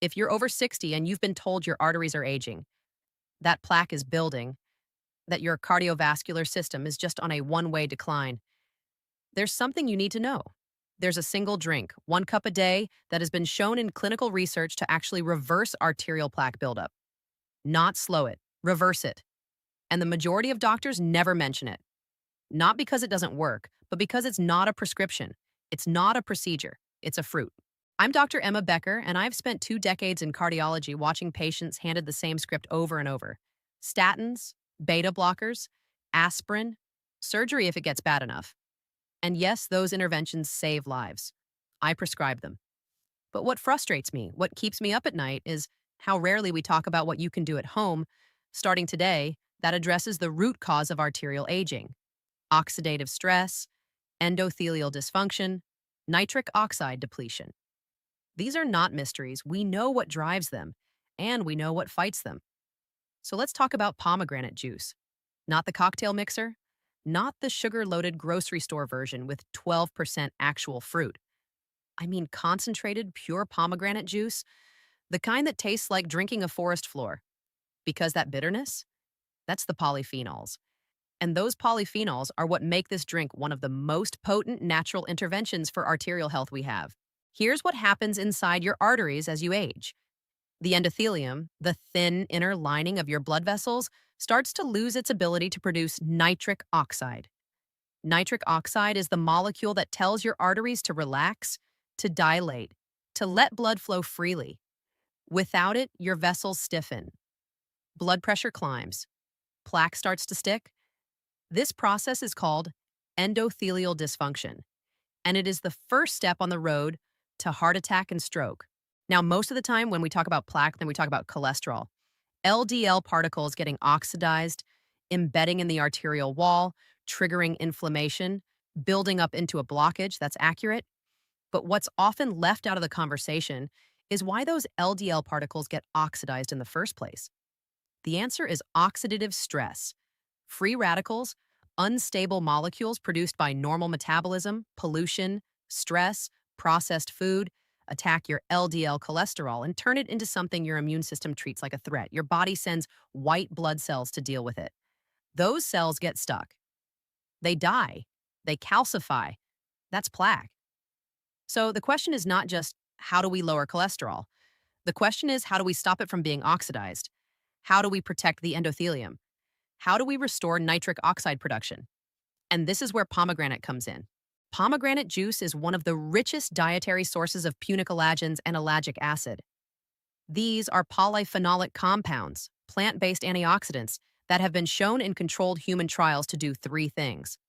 If you're over 60 and you've been told your arteries are aging, that plaque is building, that your cardiovascular system is just on a one-way decline, there's something you need to know. There's a single drink, 1 cup a day, that has been shown in clinical research to actually reverse arterial plaque buildup. Not slow it, reverse it. And the majority of doctors never mention it. Not because it doesn't work, but because it's not a prescription. It's not a procedure. It's a fruit. I'm Dr. Emma Becker, and I've spent 2 decades in cardiology watching patients handed the same script over and over. Statins, beta blockers, aspirin, surgery if it gets bad enough. And yes, those interventions save lives. I prescribe them. But what frustrates me, what keeps me up at night, is how rarely we talk about what you can do at home, starting today, that addresses the root cause of arterial aging: oxidative stress, endothelial dysfunction, nitric oxide depletion. These are not mysteries. We know what drives them, and we know what fights them. So let's talk about pomegranate juice. Not the cocktail mixer, not the sugar-loaded grocery store version with 12% actual fruit. I mean concentrated, pure pomegranate juice, the kind that tastes like drinking a forest floor. Because that bitterness, that's the polyphenols. And those polyphenols are what make this drink one of the most potent natural interventions for arterial health we have. Here's what happens inside your arteries as you age. The endothelium, the thin inner lining of your blood vessels, starts to lose its ability to produce nitric oxide. Nitric oxide is the molecule that tells your arteries to relax, to dilate, to let blood flow freely. Without it, your vessels stiffen. Blood pressure climbs. Plaque starts to stick. This process is called endothelial dysfunction, and it is the first step on the road to heart attack and stroke. Now, most of the time when we talk about plaque, then we talk about cholesterol. LDL particles getting oxidized, embedding in the arterial wall, triggering inflammation, building up into a blockage. That's accurate. But what's often left out of the conversation is why those LDL particles get oxidized in the first place. The answer is oxidative stress. Free radicals, unstable molecules produced by normal metabolism, pollution, stress, processed food, attack your LDL cholesterol and turn it into something your immune system treats like a threat. Your body sends white blood cells to deal with it. Those cells get stuck. They die. They calcify. That's plaque. So the question is not just, how do we lower cholesterol? The question is, how do we stop it from being oxidized? How do we protect the endothelium? How do we restore nitric oxide production? And this is where pomegranate comes in. Pomegranate juice is one of the richest dietary sources of punicolagens and ellagic acid. These are polyphenolic compounds, plant-based antioxidants, that have been shown in controlled human trials to do 3 things.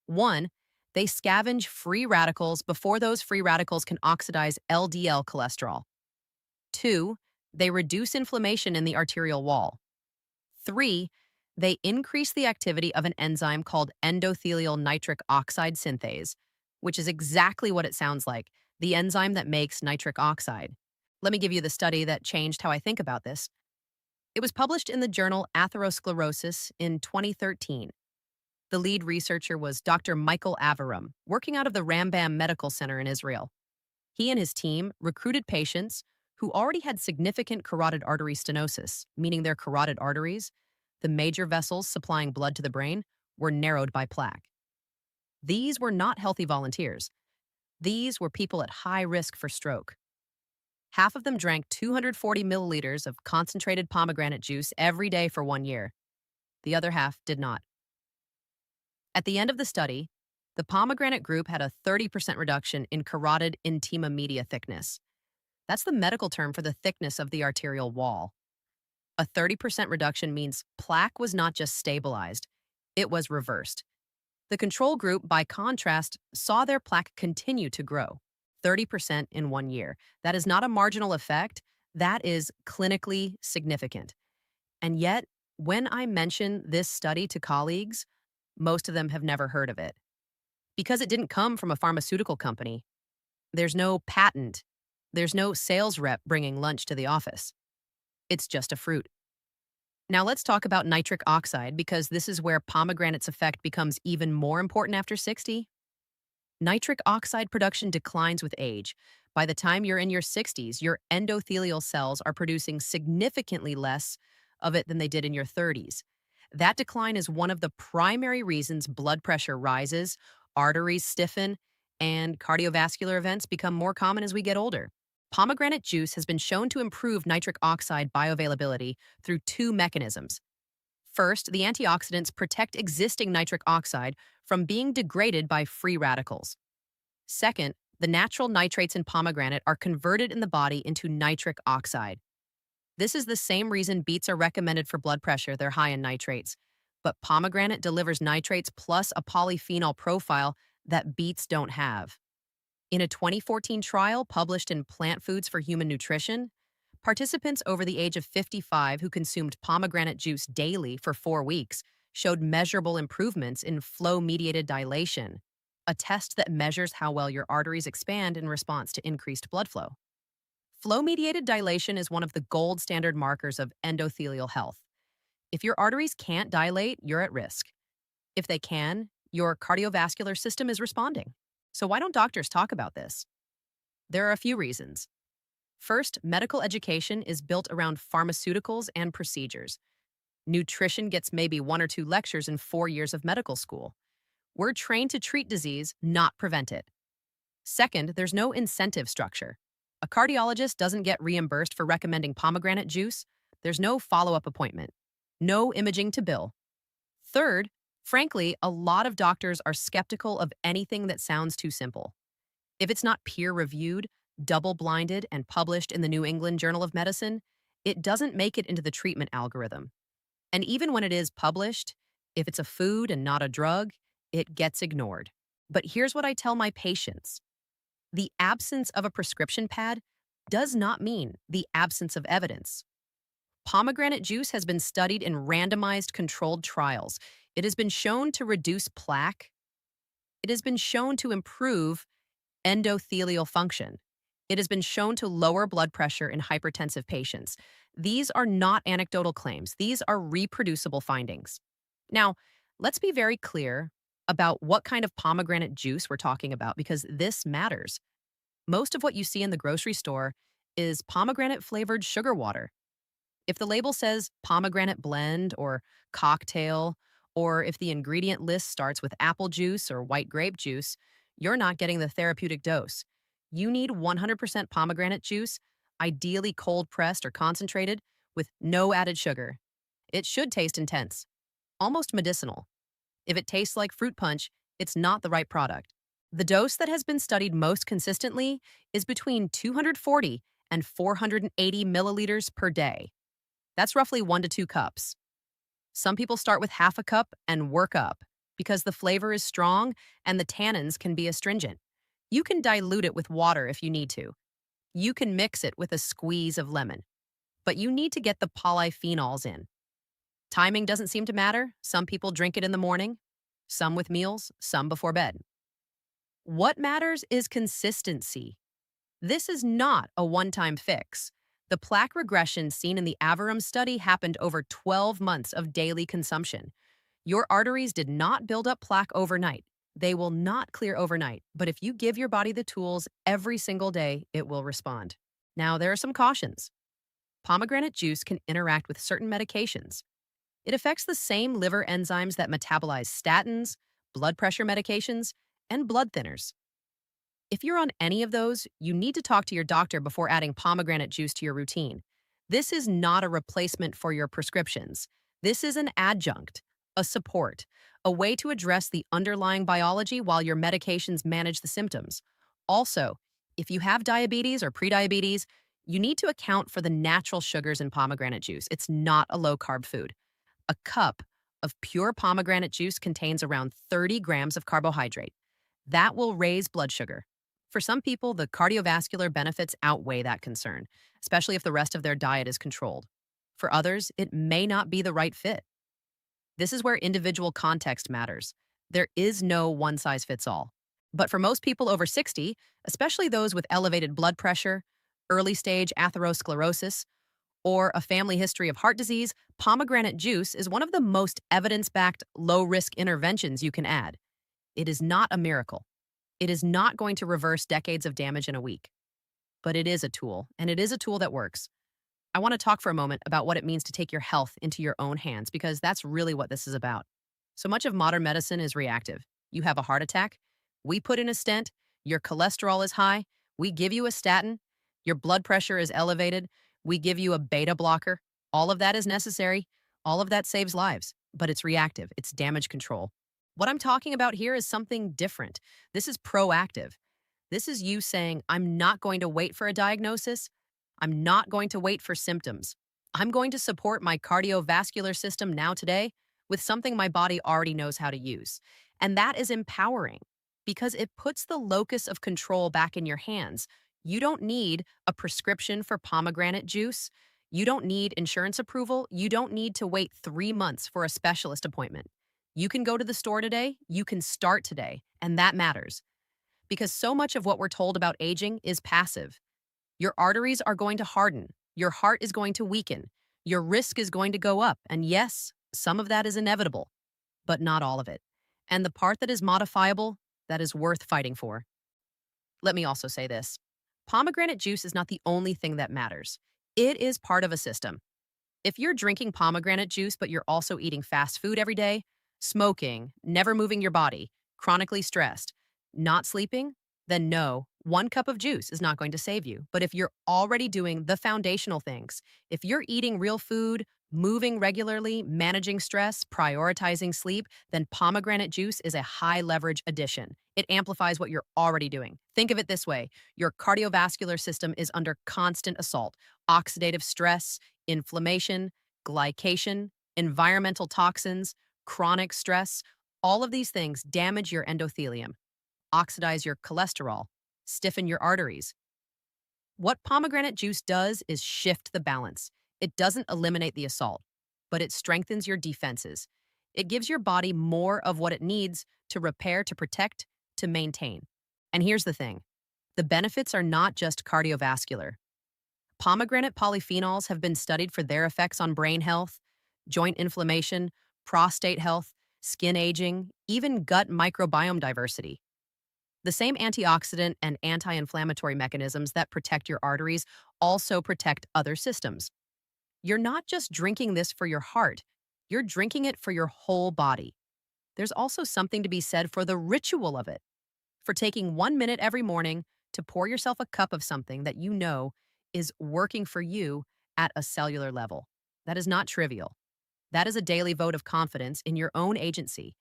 1, they scavenge free radicals before those free radicals can oxidize LDL cholesterol. 2, they reduce inflammation in the arterial wall. 3, they increase the activity of an enzyme called endothelial nitric oxide synthase, which is exactly what it sounds like, the enzyme that makes nitric oxide. Let me give you the study that changed how I think about this. It was published in the journal Atherosclerosis in 2013. The lead researcher was Dr. Michael Aviram, working out of the Rambam Medical Center in Israel. He and his team recruited patients who already had significant carotid artery stenosis, meaning their carotid arteries, the major vessels supplying blood to the brain, were narrowed by plaque. These were not healthy volunteers. These were people at high risk for stroke. Half of them drank 240 milliliters of concentrated pomegranate juice every day for 1 year. The other half did not. At the end of the study, the pomegranate group had a 30% reduction in carotid intima media thickness. That's the medical term for the thickness of the arterial wall. A 30% reduction means plaque was not just stabilized, it was reversed. The control group, by contrast, saw their plaque continue to grow, 30% in 1 year. That is not a marginal effect, that is clinically significant. And yet, when I mention this study to colleagues, most of them have never heard of it. Because it didn't come from a pharmaceutical company. There's no patent. There's no sales rep bringing lunch to the office. It's just a fruit. Now let's talk about nitric oxide, because this is where pomegranate's effect becomes even more important after 60. Nitric oxide production declines with age, By the time you're in your 60s, your endothelial cells are producing significantly less of it than they did in your 30s. That decline is one of the primary reasons blood pressure rises, arteries stiffen, and cardiovascular events become more common as we get older. Pomegranate juice has been shown to improve nitric oxide bioavailability through two mechanisms. First, the antioxidants protect existing nitric oxide from being degraded by free radicals. Second, the natural nitrates in pomegranate are converted in the body into nitric oxide. This is the same reason beets are recommended for blood pressure. They're high in nitrates. But pomegranate delivers nitrates plus a polyphenol profile that beets don't have. In a 2014 trial published in Plant Foods for Human Nutrition, participants over the age of 55 who consumed pomegranate juice daily for 4 weeks showed measurable improvements in flow-mediated dilation, a test that measures how well your arteries expand in response to increased blood flow. Flow-mediated dilation is one of the gold standard markers of endothelial health. If your arteries can't dilate, you're at risk. If they can, your cardiovascular system is responding. So why don't doctors talk about this? There are a few reasons. First, medical education is built around pharmaceuticals and procedures. Nutrition gets maybe 1 or 2 lectures in 4 years of medical school. We're trained to treat disease, not prevent it. Second, there's no incentive structure. A cardiologist doesn't get reimbursed for recommending pomegranate juice. There's no follow-up appointment. No imaging to bill. Third, frankly, a lot of doctors are skeptical of anything that sounds too simple. If it's not peer-reviewed, double-blinded, and published in the New England Journal of Medicine, it doesn't make it into the treatment algorithm. And even when it is published, if it's a food and not a drug, it gets ignored. But here's what I tell my patients. The absence of a prescription pad does not mean the absence of evidence. Pomegranate juice has been studied in randomized controlled trials. It has been shown to reduce plaque. It has been shown to improve endothelial function. It has been shown to lower blood pressure in hypertensive patients. These are not anecdotal claims. These are reproducible findings. Now, let's be very clear about what kind of pomegranate juice we're talking about because this matters. Most of what you see in the grocery store is pomegranate-flavored sugar water. If the label says pomegranate blend or cocktail, or if the ingredient list starts with apple juice or white grape juice, you're not getting the therapeutic dose. You need 100% pomegranate juice, ideally cold-pressed or concentrated, with no added sugar. It should taste intense, almost medicinal. If it tastes like fruit punch, it's not the right product. The dose that has been studied most consistently is between 240 and 480 milliliters per day. That's roughly 1 to 2 cups. Some people start with half a cup and work up because the flavor is strong and the tannins can be astringent. You can dilute it with water if you need to. You can mix it with a squeeze of lemon. But you need to get the polyphenols in. Timing doesn't seem to matter. Some people drink it in the morning, some with meals, some before bed. What matters is consistency. This is not a one-time fix. The plaque regression seen in the Aviram study happened over 12 months of daily consumption. Your arteries did not build up plaque overnight. They will not clear overnight, but if you give your body the tools every single day, it will respond. Now, there are some cautions. Pomegranate juice can interact with certain medications. It affects the same liver enzymes that metabolize statins, blood pressure medications, and blood thinners. If you're on any of those, you need to talk to your doctor before adding pomegranate juice to your routine. This is not a replacement for your prescriptions. This is an adjunct, a support, a way to address the underlying biology while your medications manage the symptoms. Also, if you have diabetes or prediabetes, you need to account for the natural sugars in pomegranate juice. It's not a low-carb food. A cup of pure pomegranate juice contains around 30 grams of carbohydrate. That will raise blood sugar. For some people, the cardiovascular benefits outweigh that concern, especially if the rest of their diet is controlled. For others, it may not be the right fit. This is where individual context matters. There is no one-size-fits-all. But for most people over 60, especially those with elevated blood pressure, early-stage atherosclerosis, or a family history of heart disease, pomegranate juice is one of the most evidence-backed low-risk interventions you can add. It is not a miracle. It is not going to reverse decades of damage in a week. but it is a tool, and it is a tool that works. I want to talk for a moment about what it means to take your health into your own hands because that's really what this is about. So much of modern medicine is reactive. You have a heart attack, we put in a stent, your cholesterol is high, we give you a statin, your blood pressure is elevated, we give you a beta blocker. All of that is necessary, all of that saves lives, but it's reactive, it's damage control. What I'm talking about here is something different. This is proactive. This is you saying, I'm not going to wait for a diagnosis. I'm not going to wait for symptoms. I'm going to support my cardiovascular system now today with something my body already knows how to use. And that is empowering because it puts the locus of control back in your hands. You don't need a prescription for pomegranate juice. You don't need insurance approval. You don't need to wait 3 months for a specialist appointment. You can go to the store today. You can start today. And that matters because so much of what we're told about aging is passive. Your arteries are going to harden. Your heart is going to weaken. Your risk is going to go up. And yes, some of that is inevitable, but not all of it. And the part that is modifiable, that is worth fighting for. Let me also say this. Pomegranate juice is not the only thing that matters. It is part of a system. If you're drinking pomegranate juice, but you're also eating fast food every day, smoking, never moving your body, chronically stressed, not sleeping, then no, 1 cup of juice is not going to save you. But if you're already doing the foundational things, if you're eating real food, moving regularly, managing stress, prioritizing sleep, then pomegranate juice is a high leverage addition. It amplifies what you're already doing. Think of it this way. Your cardiovascular system is under constant assault. Oxidative stress, inflammation, glycation, environmental toxins, chronic stress, all of these things damage your endothelium, oxidize your cholesterol, stiffen your arteries. What pomegranate juice does is shift the balance. It doesn't eliminate the assault, but it strengthens your defenses. It gives your body more of what it needs to repair, to protect, to maintain. And here's the thing. The benefits are not just cardiovascular. Pomegranate polyphenols have been studied for their effects on brain health, joint inflammation, prostate health, skin aging, even gut microbiome diversity. The same antioxidant and anti-inflammatory mechanisms that protect your arteries also protect other systems. You're not just drinking this for your heart, you're drinking it for your whole body. There's also something to be said for the ritual of it, for taking 1 minute every morning to pour yourself a cup of something that you know is working for you at a cellular level. That is not trivial. That is a daily vote of confidence in your own agency.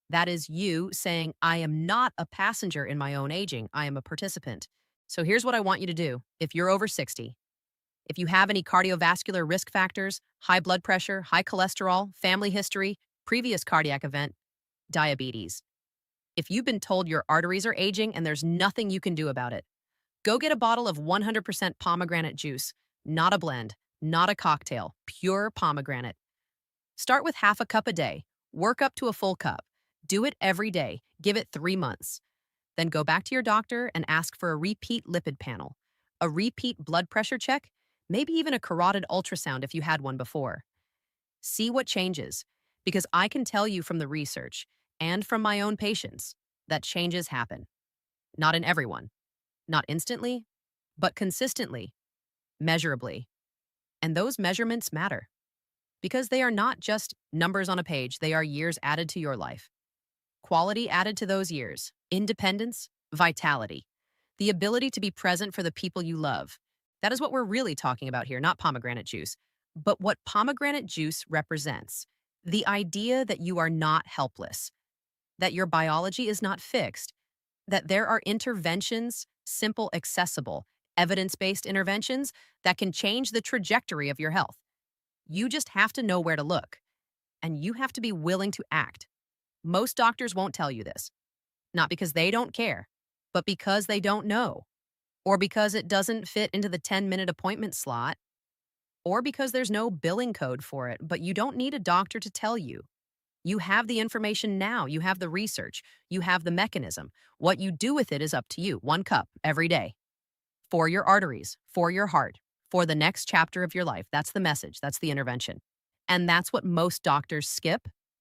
That is you saying, I am not a passenger in my own aging, I am a participant. So here's what I want you to do. If you're over 60, if you have any cardiovascular risk factors, high blood pressure, high cholesterol, family history, previous cardiac event, diabetes. If you've been told your arteries are aging and there's nothing you can do about it, go get a bottle of 100% pomegranate juice, not a blend, not a cocktail, pure pomegranate. Start with half a cup a day, work up to a full cup. Do it every day, give it 3 months. Then go back to your doctor and ask for a repeat lipid panel, a repeat blood pressure check, maybe even a carotid ultrasound if you had one before. See what changes, because I can tell you from the research and from my own patients that changes happen. Not in everyone, not instantly, but consistently, measurably. And those measurements matter because they are not just numbers on a page, they are years added to your life. Quality added to those years, independence, vitality, the ability to be present for the people you love. That is what we're really talking about here, not pomegranate juice, but what pomegranate juice represents. The idea that you are not helpless, that your biology is not fixed, that there are interventions, simple, accessible, evidence-based interventions that can change the trajectory of your health. You just have to know where to look, and you have to be willing to act. Most doctors won't tell you this, not because they don't care, but because they don't know, or because it doesn't fit into the 10-minute appointment slot, or because there's no billing code for it, but you don't need a doctor to tell you. You have the information now, you have the research, you have the mechanism. What you do with it is up to you. 1 cup every day. For your arteries, for your heart, for the next chapter of your life. That's the message, that's the intervention. And that's what most doctors skip